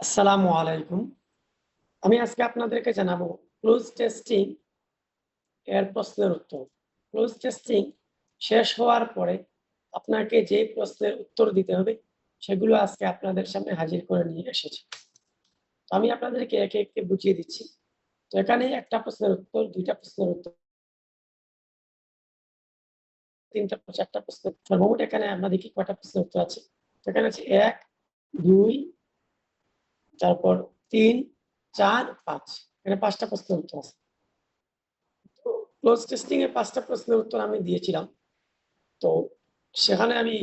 আসসালামু আলাইকুম। আমি আজকে আপনাদেরকে জানাবো ক্লুজ টেস্টিং এর প্রশ্নের উত্তর। ক্লুজ টেস্টিং শেষ হওয়ার পরে আপনাকে যে প্রশ্নের উত্তর দিতে হবে সেগুলো আজকে আপনাদের সামনে হাজির করে নিয়ে এসেছি। তো আমি আপনাদেরকে একে একে বুঝিয়ে দিচ্ছি। তো এখানে একটা প্রশ্নের উত্তর, ২ টা প্রশ্নের উত্তর, ৩ টা, ৪ টা প্রশ্নের সর্বমোট এখানে আমরা দেখি কয়টা প্রশ্নের উত্তর আছে। এখানে আছে ১, ২, তারপর ৩, ৪, ৫। এখানে ৫ টা প্রশ্নের উত্তর আছে। তো ক্লোজ টেস্টিং এর ৫ টা প্রশ্নের উত্তর আমি দিয়েছিলাম। তো সেখানে আমি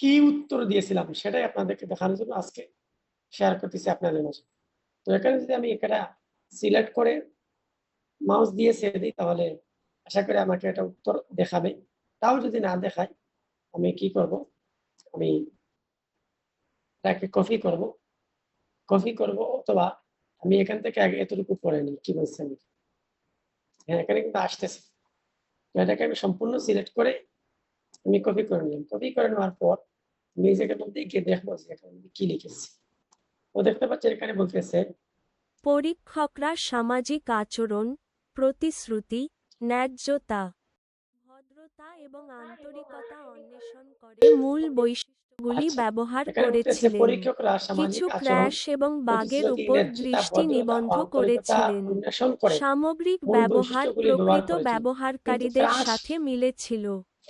কি উত্তর দিয়েছিলাম সেটাই আপনাদেরকে দেখানোর জন্য আজকে শেয়ার করতেছি আপনাদের মাঝে। তো এখানে যদি আমি এটা সিলেক্ট করে মাউস দিয়ে ছেড়ে দিই তাহলে আশা করি আমাকে এটা উত্তর দেখাবে। তাও যদি না দেখায় আমি কি করব? আমি এটাকে কপি করব অথবা আমি এখান থেকে আগে এতটুকু পড়ে নিই কি বলছেন। হ্যাঁ, এখানে কিন্তু আসতেছে। তো এটাকে আমি সম্পূর্ণ সিলেক্ট করে আমি কপি করে নিলাম। কপি করে নেওয়ার পর আমি এই জায়গাটার মধ্যে গিয়ে দেখবো যে এখানে আমি কি লিখেছি। তো দেখতে পাচ্ছেন এখানে বলতেছে পরীক্ষকরা সামাজিক আচরণ, প্রতিশ্রুতি, ন্যায্যতা, ভদ্রতা এবং আন্তরিকতা অন্বেষণ করে মূল বৈশিষ্ট্যগুলি আচ্ছা, ব্যবহার এখানে বলতেছে করেছিলেন। পরীক্ষকরা কিছু সামাজিক আচরণ, ক্র্যাশ এবং বাগের প্রতিশ্রুতি, উপর ন্যায্যতা, দৃষ্টি ভদ্রতা ও নিবন্ধ আন্তরিকতা করেছিলেন। অন্বেষণ করে সামগ্রিক মূল ব্যবহার বৈশিষ্ট্যগুলি ব্যবহার প্রকৃত করেছিল। কিন্তু ব্যবহারকারীদের ক্রাশ সাথে মিলেছিল।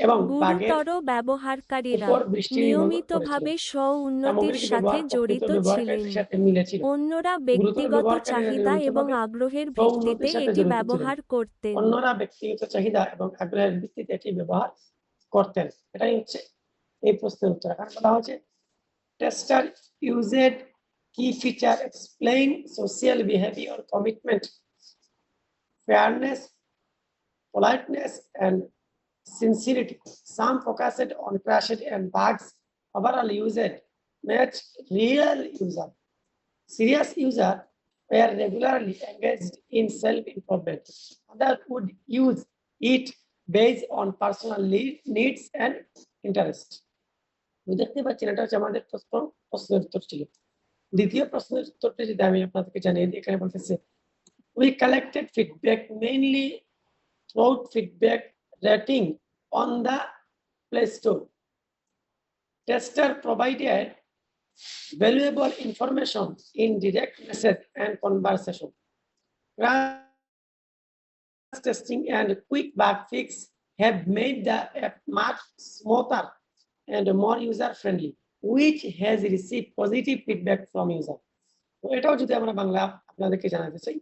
এবং বাগের গুরুতর ব্যবহারকারীরা উপর দৃষ্টি নিবদ্ধ করেছিল। নিয়মিতভাবে স্ব-উন্নতির সামগ্রিক সাথে ব্যবহার প্রকৃত জড়িত ছিলেন। ব্যবহারকারীদের সাথে মিলেছিল। অন্যরা গুরুতর ব্যক্তিগত ব্যবহারকারীরা চাহিদা এবং নিয়মিতভাবে আগ্রহের ভিত্তিতে স্ব-উন্নতির সাথে এটি জড়িত ছিলেন। ব্যবহার করতেন। অন্যরা ব্যক্তিগত চাহিদা এবং আগ্রহের ভিত্তিতে এটি ব্যবহার করতেন। এটাই হচ্ছে এই প্রশ্নের উত্তর। এখানে বলা হয়েছে tester used key feature explain social behavior, commitment, fairness, politeness, and sincerity. Some focused on crashes and bugs. Overall usage matched real user. Serious users were regularly engaged in self-improvement. Others would use it based on personal needs and interest. দেখতে পাচ্ছেন এটা হচ্ছে আমাদের প্রশ্নের উত্তর ছিল। দ্বিতীয় প্রশ্নের উত্তরটা যদি আমি আপনাদেরকে জানিয়ে দিই, এখানে বলতেছে we collected feedback mainly through feedback rating on the Play Store. Tester provided valuable information in direct message and conversation. Crash testing and quick bug fix have made the app much smoother and more user friendly, which has received positive feedback from user. তো এটাও যদি আমরা বাংলা আপনাদেরকে জানাতে চাই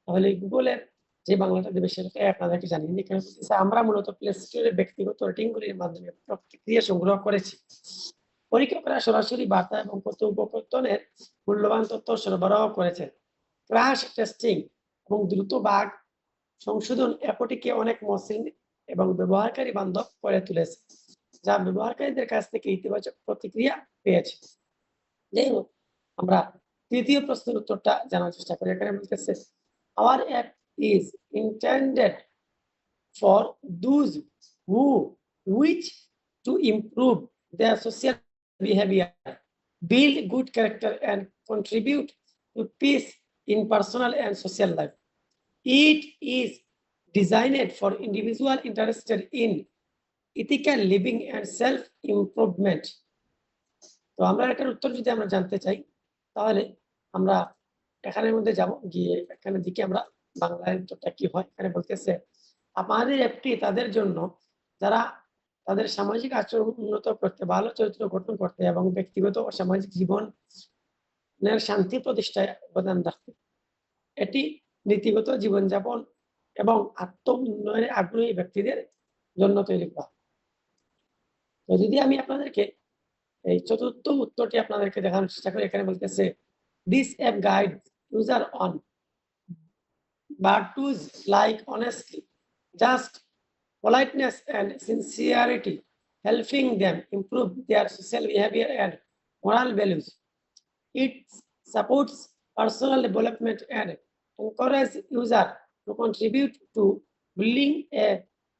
তাহলে গুগলের যে বাংলাটা দেবে সেটাকে আপনাদেরকে জানিয়ে দিই। এখানে বলতেছে আমরা মূলত প্লে স্টোরের ব্যক্তিগত রেটিংগুলির মাধ্যমে প্রতিক্রিয়া সংগ্রহ করেছি। পরীক্ষকরা সরাসরি বার্তা এবং কথোপকথনের মূল্যবান তথ্য সরবরাহ করেছেন। ক্র্যাশ টেস্টিং এবং দ্রুত বাগ সংশোধন অ্যাপটিকে অনেক মসৃণ এবং ব্যবহারকারী বান্ধব করে তুলেছে, যা ব্যবহারকারীদের কাছ থেকে ইতিবাচক প্রতিক্রিয়া পেয়েছে। যাই হোক, আমরা তৃতীয় প্রশ্নের উত্তরটা জানার চেষ্টা করি। এখানে বলতেছে our app is intended for those who wish to improve their social behavior, build good character, and contribute to peace in personal and social life. It is designed for individuals interested in ethical living and self-improvement. তো আমরা এটার উত্তর যদি আমরা জানতে চাই তাহলে আমরা এখানের মধ্যে যাব, গিয়ে এখানে দিকে আমরা বাংলায় উত্তরটা কি হয়। এখানে বলতেছে আমাদের অ্যাপটি তাদের জন্য যারা তাদের সামাজিক আচরণ উন্নত করতে, ভালো চরিত্র গঠন করতে এবং ব্যক্তিগত ও সামাজিক জীবনের শান্তি প্রতিষ্ঠায় অবদান রাখতে। এটি নীতিগত জীবনযাপন এবং আত্ম উন্নয়নে আগ্রহী ব্যক্তিদের জন্য তৈরি করা। তো যদি আমি আপনাদেরকে এই চতুর্থ উত্তরটি আপনাদেরকে দেখানোর চেষ্টা করি, এখানে বলতেছে this app guide user on virtues like honesty, just politeness, and sincerity, helping them improve their social behavior and moral values. It supports personal development and encourages users to contribute to building a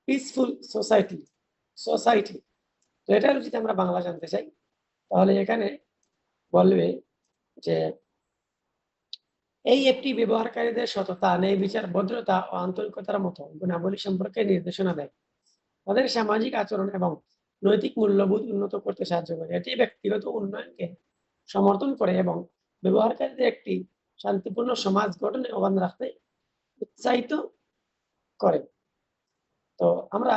peaceful society. তো এটার যদি আমরা বাংলা জানতে চাই তাহলে এখানে বলবে যে এই অ্যাপটি ব্যবহারকারীদের সততা, ন্যায় বিচার, ভদ্রতা ও আন্তরিকতার মতো গুণাবলী সম্পর্কে নির্দেশনা দেয়। তাদের সামাজিক আচরণ এবং নৈতিক মূল্যবোধ উন্নত করতে সাহায্য করে। এটি ব্যক্তিগত উন্নয়নকে সমর্থন করে এবং ব্যবহারকারীদের একটি শান্তিপূর্ণ সমাজ গঠনে অবদান রাখতে উৎসাহিত করে। তো আমরা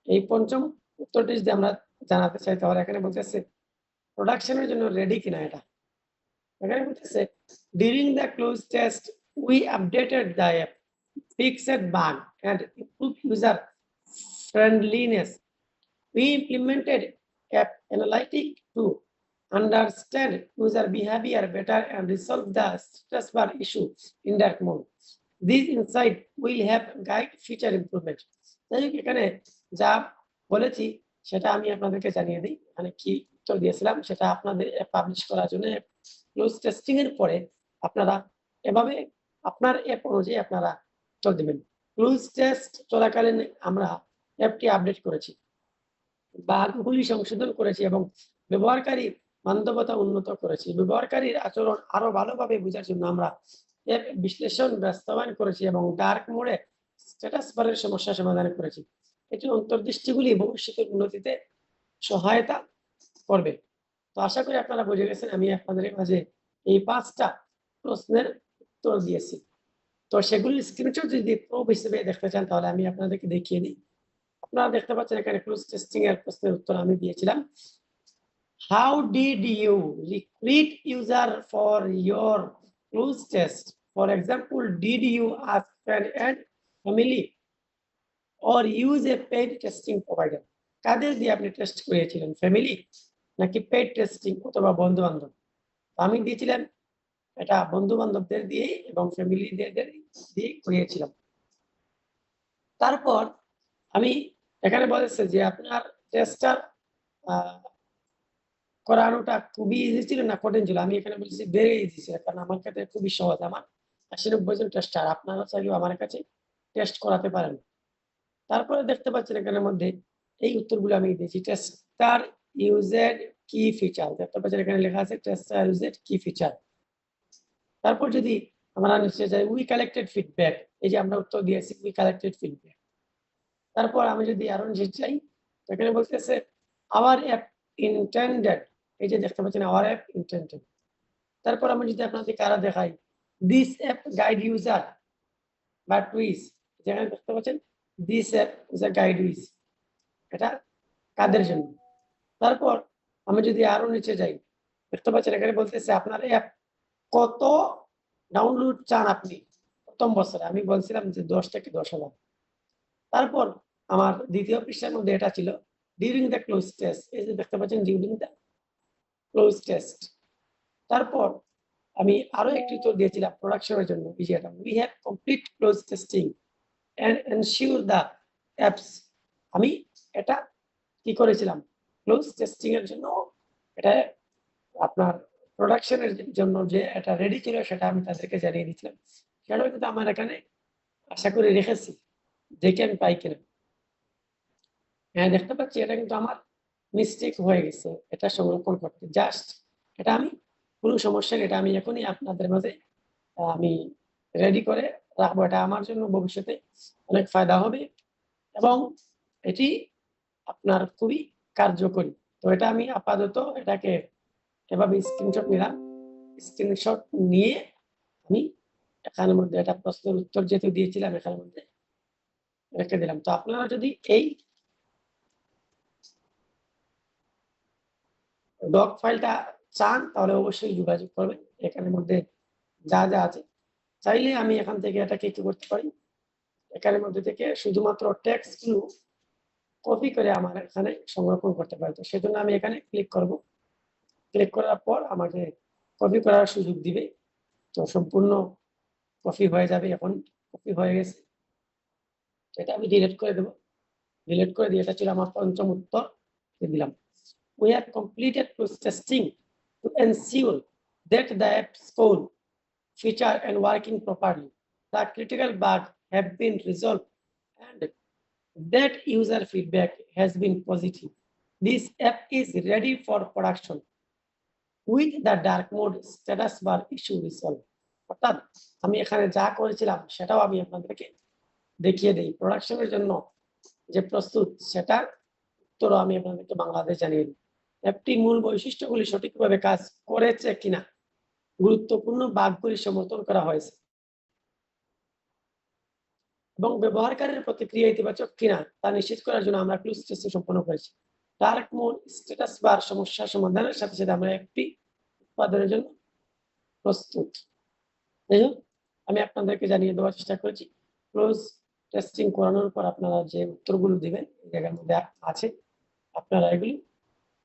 এই পঞ্চম উত্তরটি যদি আমরা জানাতে চাই, তাহলে এখানে বলতেছে প্রোডাকশনের জন্য রেডি কিনা এটা। এখানে বলতেছে during the close test we updated the app, fixed bug and improved user friendliness. We implemented app analytics to understand user behavior better and resolve the status bar issue in dark mode. This insight will help guide future improvement. যাই হোক, এখানে যা বলেছি সেটা আমি আপনাদেরকে জানিয়ে দিই। মানে কি উত্তর দিয়েছিলাম সেটা আপনাদের পাবলিশ করার জন্য ক্লোজ টেস্টিং এর পরে আপনারা এভাবে আপনার অ্যাপ অনুযায়ী আপনারা উত্তর দেবেন। ক্লোজ টেস্ট চলাকালীন আমরা অ্যাপটি আপডেট করেছি, বাগগুলি সংশোধন করেছি এবং ব্যবহারকারীর বান্ধবতা উন্নত করেছি। ব্যবহারকারীর আচরণ আরো ভালোভাবে বোঝার জন্য আমরা অ্যাপ বিশ্লেষণ বাস্তবায়ন করেছি এবং ডার্ক মোডে স্ট্যাটাস বারের সমস্যা সমাধান করেছি। এটি অন্তর্দৃষ্টিগুলি ভবিষ্যতের উন্নতিতে সহায়তা করবে। তো আশা করি আপনারা বুঝে গেছেন আমি আপনাদের মাঝে এই 5টা প্রশ্নের উত্তর দিয়েছি। তো সেগুলি স্ক্রিনশট যদি প্রুফ হিসেবে দেখতে চান তাহলে আমি আপনাদেরকে দেখিয়ে দিই। আপনারা দেখতে পাচ্ছেন এখানে ক্লোজ টেস্টিং এর প্রশ্নের উত্তর আমি দিয়েছিলাম। How did you recruit user for your close test? For example, did you ask friend and family or use a paid testing provider? কাদের দিয়ে আপনি টেস্ট করিয়েছিলেন, ফ্যামিলি নাকি পেইড টেস্টিং অথবা বন্ধু বান্ধব? আমি দিয়েছিলাম এটা বন্ধু বান্ধবদের দিয়ে এবং ফ্যামিলিদের দিয়ে করিয়েছিলাম। তারপর আমি এখানে বলেছে যে আপনার টেস্টটা করানোটা খুবই ইজি ছিল না কঠিন ছিল? আমি এখানে বলছি ভেরি ইজি ছিল, কারণ আমার কাছে খুবই সহজ। আমার 80-90 জন টেস্টার, আপনারা চাইলেও আমার কাছে টেস্ট করাতে পারেন। তারপরে দেখতে পাচ্ছেন এখানের মধ্যে এই উত্তরগুলো আমি দিয়েছি। টেস্টার ইউজেড কি ফিচার, দেখতে পাচ্ছেন এখানে লেখা আছে টেস্টার ইউজেড কি ফিচার। তারপর যদি আমরা নিচে যাই, উই কালেক্টেড ফিডব্যাক, এই যে আমরা উত্তর দিয়েছি উই কালেক্টেড ফিডব্যাক। তারপর আমি যদি আরো নিচে যাই, এখানে বলতেছে আওয়ার অ্যাপ ইন্টেন্ডেড, এই যে দেখতে পাচ্ছেন আওয়ার অ্যাপ ইন্টেন্ডেড। তারপর আমি যদি আপনাদেরকে আরো দেখাই, দিস অ্যাপ গাইড ইউজার বা টুইস, যেখানে দেখতে পাচ্ছেন this app is a guide with, এটা কাদের জন্য? তারপর আমি যদি আরো নিচে যাই, দেখতে পাচ্ছেন এখানে বলতেছে আপনার অ্যাপ কত ডাউনলোড চান আপনি প্রথম বছরে? আমি বলছিলাম যে 10 থেকে 10,000। তারপর আমার দ্বিতীয় পৃষ্ঠার মধ্যে এটা ছিল ডিউরিং দ্য ক্লোজ টেস্ট, এই যে দেখতে পাচ্ছেন ডিউরিং দ্য ক্লোজ টেস্ট। তারপর আমি আরো একটি উত্তর দিয়েছিলাম প্রোডাকশনের জন্য, বিষয়টা we have complete close testing and ensure the apps. আমি এটা কি করেছিলাম ক্লোজ টেস্টিং এর জন্য, এটা আপনার প্রোডাকশনের জন্য যে এটা রেডি ছিল সেটা আমি তাদেরকে জানিয়ে দিয়েছিলাম। সেটাও কিন্তু আমার এখানে আশা করি রেখেছি, দেখে আমি পাই কিনা। হ্যাঁ, দেখতে পাচ্ছি এটা কিন্তু আমার মিস্টেক হয়ে গেছে এটা সংরক্ষণ করতে। জাস্ট এটা আমি কোনো সমস্যা নেই, এটা আমি এখনই আপনাদের মাঝে আমি রেডি করে রাখবো। এটা আমার জন্য ভবিষ্যতে অনেক ফায়দা হবে এবং এটি আপনার খুবই কার্যকরী। তো এটা আমি আপাতত এটাকে এভাবে স্ক্রিনশট নিলাম। স্ক্রিনশট নিয়ে আমি এখানের মধ্যে এটা প্রশ্নের উত্তর যেহেতু দিয়েছিলাম এখানের মধ্যে রেখে দিলাম। তো আপনারা যদি এই ডক ফাইলটা চান তাহলে অবশ্যই যোগাযোগ করবেন। এখানের মধ্যে যা যা আছে চাইলে আমি এখান থেকে এটাকে কি করতে পারি, এখানের মধ্যে থেকে শুধুমাত্র টেক্সট গুলো কপি করে আমার এখানে সংরক্ষণ করতে পারি। তো সেজন্য আমি এখানে ক্লিক করব। ক্লিক করার পর আমাকে কপি করার সুযোগ দিবে। তো সম্পূর্ণ কপি হয়ে যাবে, এখন কপি হয়ে গেছে। এটা আমি ডিলিট করে দেব। ডিলিট করে দিয়ে এটা ছিল আমার পঞ্চম উত্তর দিলাম। We have completed testing to ensure that the app's code, feature and working properly. The critical bugs have been resolved and that user feedback has been positive. This app is ready for production. With the dark mode status bar issue resolve. অর্থাৎ আমি এখানে যা করেছিলাম সেটাও আমি আপনাদেরকে দেখিয়ে দিই। প্রোডাকশনের জন্য যে প্রস্তুত সেটার উত্তরও আমি আপনাদেরকে বাংলাদেশ জানিয়ে দিই। অ্যাপটি মূল বৈশিষ্ট্যগুলি সঠিকভাবে কাজ করেছে কিনা গুরুত্বপূর্ণ বাগগুলি সমর্থন করা হয়েছে এবং ব্যবহারকারীর প্রতিক্রিয়া ইতিবাচক কিনা তা নিশ্চিত করার জন্য আমরা ক্লুজ টেস্ট সম্পন্ন করেছি। ডার্ক মোড স্ট্যাটাস বার সমস্যা সমাধানের সাথে সাথে আমরা একটি উৎপাদনের জন্য প্রস্তুত। যাই হোক, আমি আপনাদেরকে জানিয়ে দেওয়ার চেষ্টা করেছি। ক্লোজ টেস্টিং করানোর পর আপনারা যে উত্তরগুলো দিবেন এই জায়গার মধ্যে আছে, আপনারা এগুলি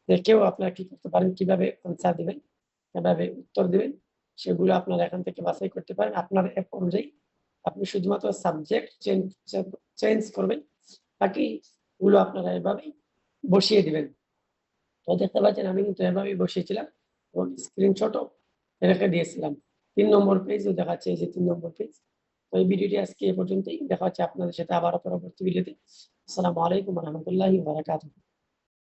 দেখেও আপনারা কি করতে পারেন, কিভাবে আনসার দিবেন, কিভাবে উত্তর দিবেন, সেগুলো আপনারা এখান থেকে বাছাই করতে পারেন। আপনার অ্যাপ অনুযায়ী আপনি শুধুমাত্র সাবজেক্ট চেঞ্জ করবেন, বাকিগুলো আপনারা এভাবেই বসিয়ে দিবেন। তো দেখতে পাচ্ছেন আমি কিন্তু এভাবেই বসিয়েছিলাম এবং স্ক্রিনশটও রেখে দিয়েছিলাম। 3 নম্বর পেজও দেখাচ্ছে, এই যে 3 নম্বর পেজ। তো এই ভিডিওটি আজকে এ পর্যন্তই। দেখা হচ্ছে আপনাদের সাথে আবারও পরবর্তী ভিডিওতে। আসসালামু আলাইকুম ওয়া রাহমাতুল্লাহি ওয়া বারাকাতুহু।